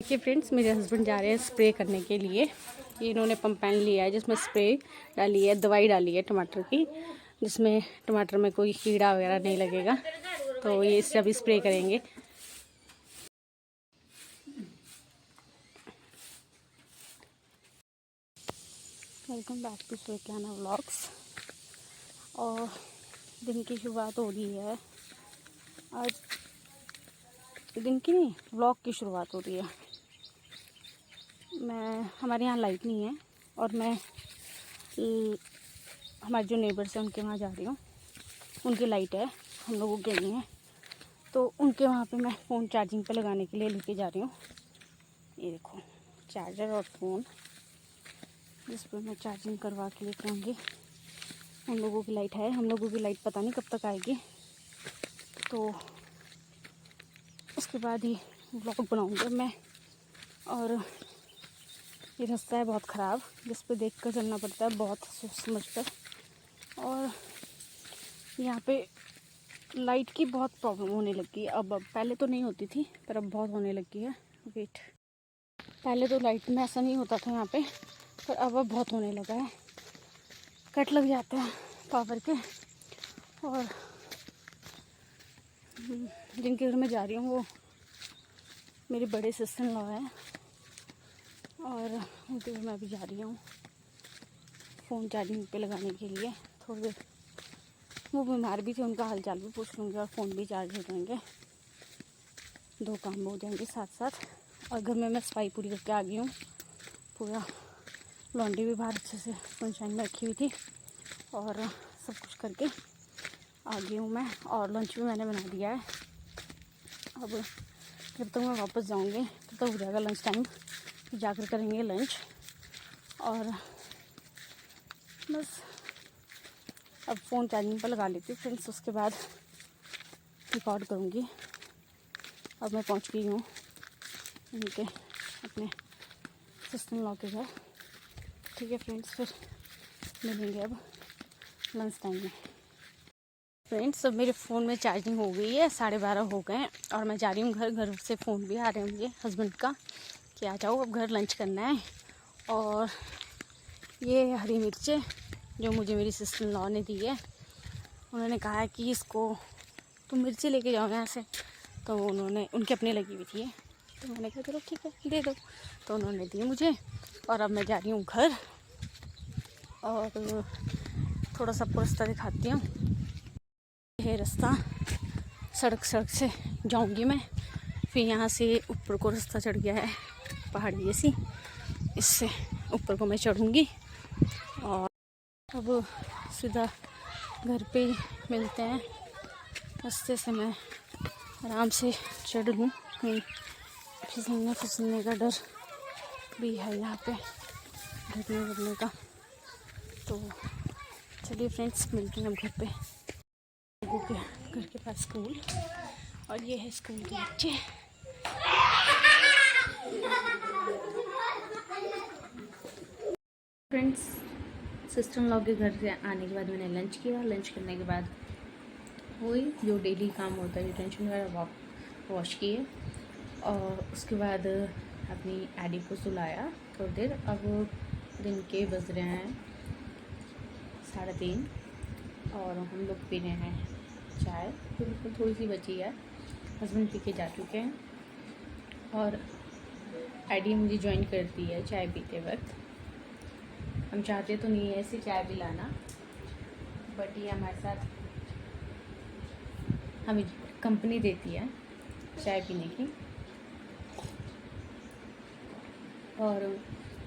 देखिए फ्रेंड्स, मेरे हस्बैंड जा रहे हैं स्प्रे करने के लिए। ये इन्होंने पंपैन लिया है जिसमें स्प्रे डाली है, दवाई डाली है टमाटर की, जिसमें टमाटर में कोई कीड़ा वगैरह नहीं लगेगा। तो ये इससे अभी स्प्रे करेंगे। Welcome back to Swetana vlogs. और दिन की शुरुआत हो रही है आज। दिन की नहीं, व्लॉग की शुरुआत हो रही है। हमारे यहाँ लाइट नहीं है और मैं हमारे जो नेबर्स हैं उनके वहाँ जा रही हूँ। उनकी लाइट है, हम लोगों के नहीं है, तो उनके वहाँ पे मैं फ़ोन चार्जिंग पे लगाने के लिए लेके जा रही हूँ। ये देखो चार्जर और फ़ोन, जिस पर मैं चार्जिंग करवा के लेके आऊँगी। उन लोगों की लाइट है, हम लोगों की लाइट पता नहीं कब तक आएगी, तो उसके बाद ही व्लॉग बनाऊँगी मैं। और ये रास्ता है बहुत ख़राब, जिस पे देख कर चलना पड़ता है, बहुत सोच समझ कर। और यहाँ पे लाइट की बहुत प्रॉब्लम होने लगी है अब पहले तो नहीं होती थी, पर अब बहुत होने लगी है। वेट, पहले तो लाइट में ऐसा नहीं होता था यहाँ पे, पर अब बहुत होने लगा है। कट लग जाते हैं पावर के। और जिनके घर में जा रही हूँ वो मेरे बड़े सिस्टर इन लॉ हैं, और उनके घर में अभी जा रही हूँ फ़ोन चार्जिंग पे लगाने के लिए। थोड़ी देर वो बीमार भी थे, उनका हाल चाल भी पूछ लूँगी और फ़ोन भी चार्ज हो जाएंगे, दो काम हो जाएंगे साथ साथ। और घर में मैं सफाई पूरी करके आ गई हूँ। पूरा लॉन्ड्री भी बाहर अच्छे से सनशाइन में रखी हुई थी और सब कुछ करके आ गई हूँ मैं। और लंच भी मैंने बना दिया है। अब जब तक मैं वापस जाऊँगी तब तक हो जाएगा लंच टाइम, फिर जाकर करेंगे लंच। और बस अब फ़ोन चार्जिंग पर लगा लेती हूँ फ्रेंड्स, उसके बाद रिकॉर्ड करूँगी। अब मैं पहुँच गई हूँ उनके अपने सिस्टर इन लॉ के घर। ठीक है फ्रेंड्स, फिर मिलेंगे अब लंच टाइम में। फ्रेंड्स, अब मेरे फ़ोन में चार्जिंग हो गई है, 12:30 हो गए हैं और मैं जा रही हूँ घर। घर से फ़ोन भी आ रहे हैं मुझे हस्बैंड का कि आ जाओ अब घर लंच करना है। और ये हरी मिर्चें जो मुझे मेरी सिस्टर इन लॉ ने दी है, उन्होंने कहा है कि इसको तुम मिर्ची लेके जाओ यहाँ से, तो उन्होंने उनके अपने लगी हुई थी, तो मैंने कहा चलो ठीक है दे दो, तो उन्होंने दी मुझे। और अब मैं जा रही हूँ घर और थोड़ा सा आपको रास्ता दिखाती हूँ। यह रास्ता सड़क से जाऊँगी मैं, फिर यहाँ से ऊपर को रास्ता चढ़ गया है पहाड़ी जैसी, इससे ऊपर को मैं चढ़ूँगी। और अब सीधा घर पे ही मिलते हैं। रास्ते से मैं आराम से चढ़ लूँ, कहीं फिसलने का डर भी है यहाँ पे, गिरने का। तो चलिए फ्रेंड्स, मिलते हैं अब घर पे। लोगों के घर के पास स्कूल, और ये है स्कूल के बच्चे। फ्रेंड्स, सिस्टर इन लॉ के घर से आने के बाद मैंने लंच किया। लंच करने के बाद वही जो डेली काम होता है, यूटेंशन वगैरह वॉश किए, और उसके बाद अपनी एडी को सुलाया थोड़ी देर। अब दिन के बज रहे हैं 3:30 और हम लोग पी रहे हैं चाय, तो बिल्कुल थोड़ी सी बची है, हस्बैंड पी के जा चुके हैं। और एडी मुझे ज्वाइन करती है चाय पीते वक्त। हम चाहते तो नहीं है ऐसी चाय पिलाना, बट ये हमारे साथ हमें कंपनी देती है चाय पीने की। और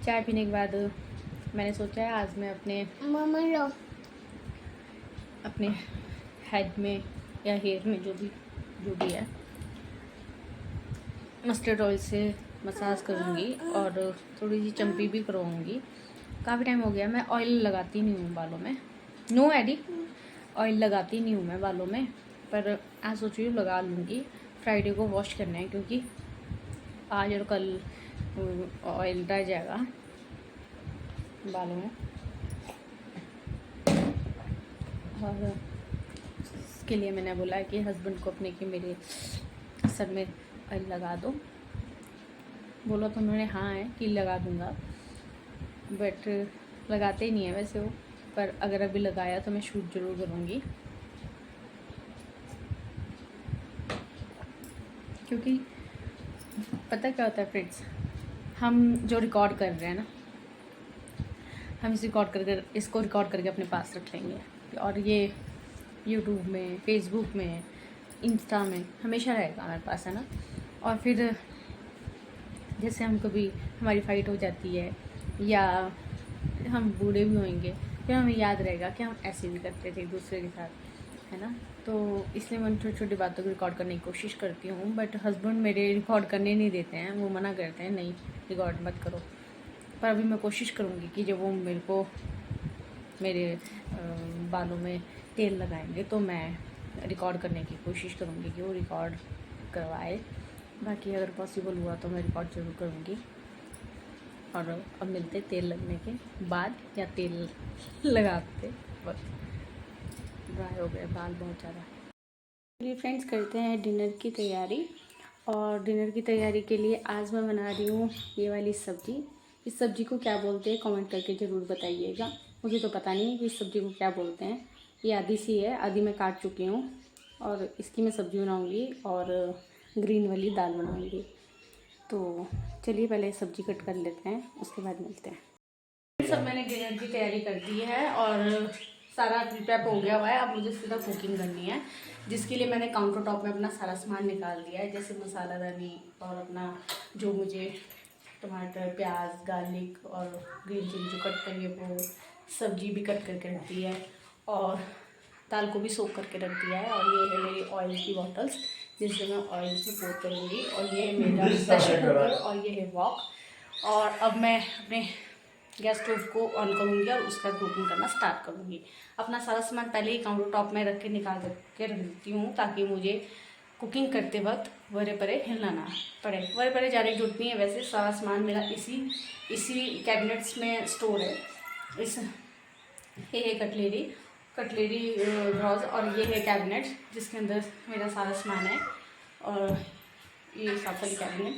चाय पीने के बाद मैंने सोचा है आज मैं अपने हेड में या हेयर में जो भी है मस्टर्ड ऑयल से मसाज करूँगी और थोड़ी सी चम्पी भी करवाऊँगी। काफ़ी टाइम हो गया, मैं ऑयल लगाती नहीं हूँ बालों में। नो एडी, ऑयल लगाती नहीं हूँ मैं बालों में, पर आज सोच रही हूँ लगा लूँगी। फ्राइडे को वॉश करना है क्योंकि आज और कल ऑयल रह जाएगा बालों में। और इसके लिए मैंने बोला कि हस्बैंड को अपने कि मेरे सर में ऑयल लगा दो। बोला तो उन्होंने हाँ है कि लगा दूँगा, बट लगाते ही नहीं है वैसे वो। पर अगर अभी लगाया तो मैं शूट ज़रूर करूँगी, क्योंकि पता क्या होता है फ्रेंड्स, हम जो रिकॉर्ड कर रहे हैं ना, हम इसको रिकॉर्ड करके अपने पास रख लेंगे, और ये यूट्यूब में, फेसबुक में, इंस्टा में हमेशा रहेगा हमारे पास, है ना। और फिर जैसे हम कभी हमारी फ़ाइट हो जाती है या हम बूढ़े भी होंगे, फिर हमें याद रहेगा कि हम ऐसे भी करते थे एक दूसरे के साथ, है ना। तो इसलिए मैं छोटी छोटी बातों को रिकॉर्ड करने की कोशिश करती हूँ, बट हस्बैंड मेरे रिकॉर्ड करने नहीं देते हैं, वो मना करते हैं, नहीं रिकॉर्ड मत करो। पर अभी मैं कोशिश करूँगी कि जब वो मेरे बालों में तेल लगाएंगे तो मैं रिकॉर्ड करने की कोशिश करूँगी कि वो रिकॉर्ड करवाए। बाकी अगर पॉसिबल हुआ तो मैं रिकॉर्ड ज़रूर करूँगी। और अब मिलते तेल लगने के बाद, या तेल लगाते वक्त। ड्राई हो गए बाल बहुत ज़्यादा। चलिए फ्रेंड्स, करते हैं डिनर की तैयारी। और डिनर की तैयारी के लिए आज मैं बना रही हूँ ये वाली सब्ज़ी। इस सब्ज़ी को क्या बोलते हैं कमेंट करके ज़रूर बताइएगा। मुझे तो पता नहीं कि इस सब्ज़ी को क्या बोलते हैं। ये आधी सी है, आधी मैं काट चुकी हूँ, और इसकी मैं सब्ज़ी बनाऊँगी और ग्रीन वाली दाल बनाऊँगी। तो चलिए पहले सब्ज़ी कट कर लेते हैं, उसके बाद मिलते हैं। सब मैंने डिनर की तैयारी कर दी है और सारा प्रिपेयर हो गया हुआ है। अब मुझे सीधा कुकिंग करनी है, जिसके लिए मैंने काउंटर टॉप में अपना सारा सामान निकाल दिया है, जैसे मसालादानी और अपना जो मुझे टमाटर, प्याज, गार्लिक और ग्रीन चिली जो कट करिए, वो सब्जी भी कट करके रख दी है, और दाल को भी सोख करके रख दिया है। और ये है मेरी ऑयल की बॉटल्स, जिससे मैं ऑयल से पोत करूँगी। और ये है मेरा प्रेशर कुकर, और ये है वॉक। और अब मैं अपने गैस स्टोव को ऑन करूँगी और उसका कुकिंग करना स्टार्ट करूँगी। अपना सारा सामान पहले ही काउंटर टॉप में रख के निकाल के रख देती हूँ, ताकि मुझे कुकिंग करते वक्त वरे परे हिलना ना पड़े। वरे परे जाने की जरूरत नहीं है, वैसे सारा सामान मेरा इसी कैबिनेट्स में स्टोर है। ये है कटलेरी ड्रॉज, और ये है कैबिनेट जिसके अंदर मेरा सारा सामान है। और ये साफ वाली कैबिनेट,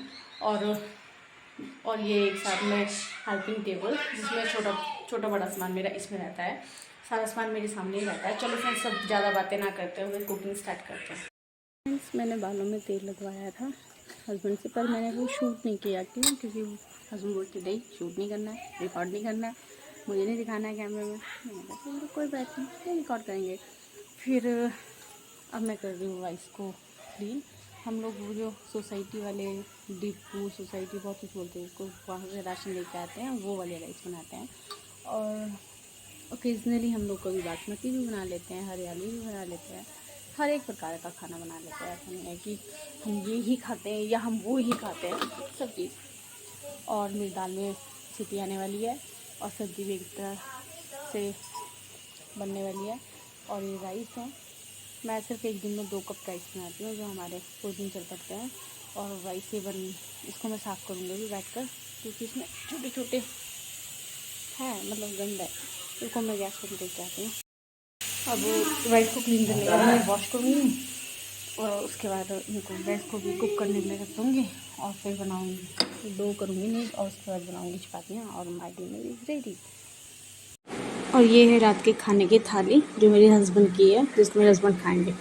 और ये एक साथ में हेल्पिंग टेबल, जिसमें छोटा बड़ा सामान मेरा इसमें रहता है। सारा सामान मेरे सामने ही रहता है। चलो फ्रेंड्स, सब ज़्यादा बातें ना करते हुए कुकिंग स्टार्ट करते हैं। फ्रेंड्स, मैंने बालों में तेल लगवाया था हस्बैंड से, पर मैंने वो शूट नहीं किया। क्यों? क्योंकि हस्बैंड बोलते नहीं, शूट नहीं करना है, रिकॉर्ड नहीं करना है, मुझे नहीं दिखाना है कैमरे में। मैंने कहा चलो कोई बात नहीं, रिकॉर्ड करेंगे। फिर अब मैं कर रही हूँ राइस को क्लीन। हम लोग वो जो सोसाइटी वाले, डिपू सोसाइटी बहुत कुछ बोलते हैं उसको, वहाँ से राशन लेके आते हैं, वो वाले राइस बनाते हैं। और ओकेजनली हम लोग कभी बासमती भी बना लेते हैं, हरियाली भी बना लेते हैं, हर एक प्रकार का खाना बना लेते हैं। ऐसा नहीं है कि हम ये ही खाते हैं या हम वो ही खाते हैं, सब चीज़। और मेरी दाल में सीटी आने वाली है, और सब्ज़ी भी एक तरह से बनने वाली है। और ये राइस है, मैं सिर्फ एक दिन में 2 कप राइस बनाती हूँ, जो हमारे पूरे दिन चल पड़ते हैं। और राइस इसको मैं साफ़ करूँगी भी बैठ कर, क्योंकि इसमें छोटे छोटे हैं, मतलब गंद है। इसको मैं गैस पर देख के आती हूँ। अब राइस को क्लीन करने के बाद मैं वॉश करूँगी, और उसके बाद इनको राइस को भी कुक करने के लिए रख दूँगी, और फिर बनाऊँगी, 2 करूँगी नहीं, और उसके बाद बनाऊँगी चपातियाँ, और हमारी डिनर इज़ रेडी। और ये है रात के खाने की थाली, जो मेरे हस्बैंड की है, जिसको मेरे हस्बैंड खाएंगे।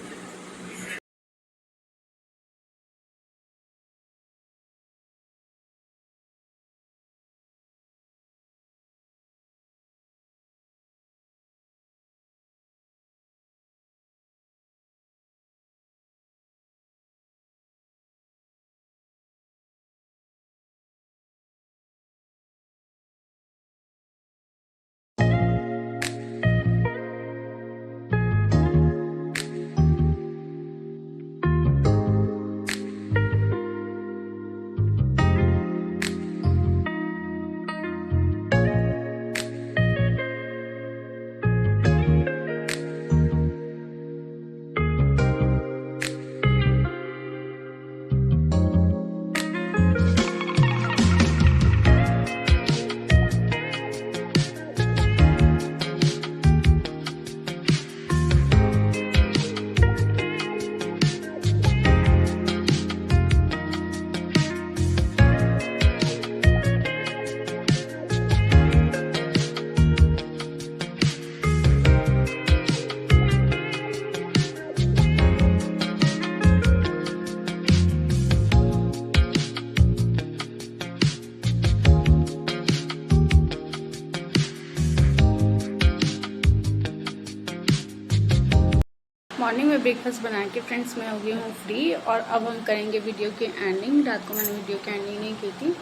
मॉर्निंग में ब्रेकफास्ट बना के फ्रेंड्स मैं हो गई हूँ फ्री, और अब हम करेंगे वीडियो की एंडिंग। रात को मैंने वीडियो की एंडिंग नहीं की थी,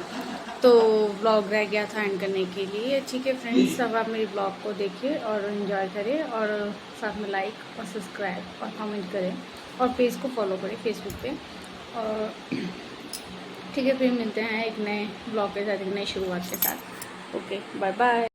तो व्लॉग रह गया था एंड करने के लिए। ठीक है फ्रेंड्स, अब आप मेरी ब्लॉग को देखिए और एंजॉय करें, और साथ में लाइक और सब्सक्राइब और कमेंट करें, और पेज को फॉलो करें फेसबुक पे। और ठीक है, फिर मिलते हैं एक नए ब्लॉग के साथ, एक नई शुरुआत के साथ। Okay, bye bye.